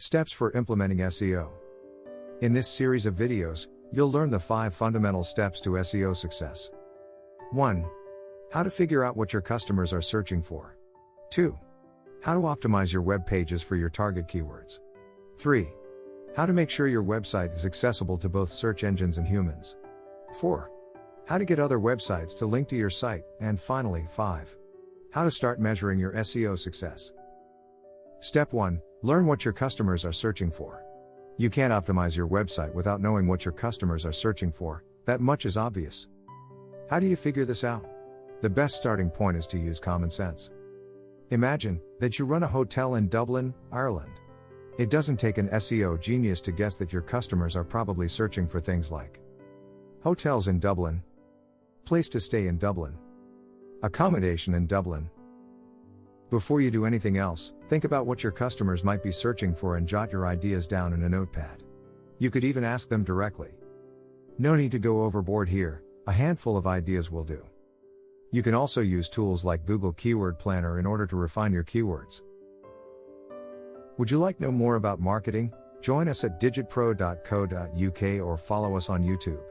Steps for implementing SEO. In this series of videos, you'll learn the 5 fundamental steps to SEO success. 1. How to figure out what your customers are searching for. 2. How to optimize your web pages for your target keywords. 3. How to make sure your website is accessible to both search engines and humans. 4. How to get other websites to link to your site. And finally, 5. How to start measuring your SEO success. Step 1. Learn what your customers are searching for. You can't optimize your website without knowing what your customers are searching for, that much is obvious. How do you figure this out? The best starting point is to use common sense. Imagine that you run a hotel in Dublin, Ireland. It doesn't take an SEO genius to guess that your customers are probably searching for things like hotels in Dublin, place to stay in Dublin, accommodation in Dublin. Before you do anything else, think about what your customers might be searching for and jot your ideas down in a notepad. You could even ask them directly. No need to go overboard here, a handful of ideas will do. You can also use tools like Google Keyword Planner in order to refine your keywords. Would you like to know more about marketing? Join us at digitpro.co.uk or follow us on YouTube.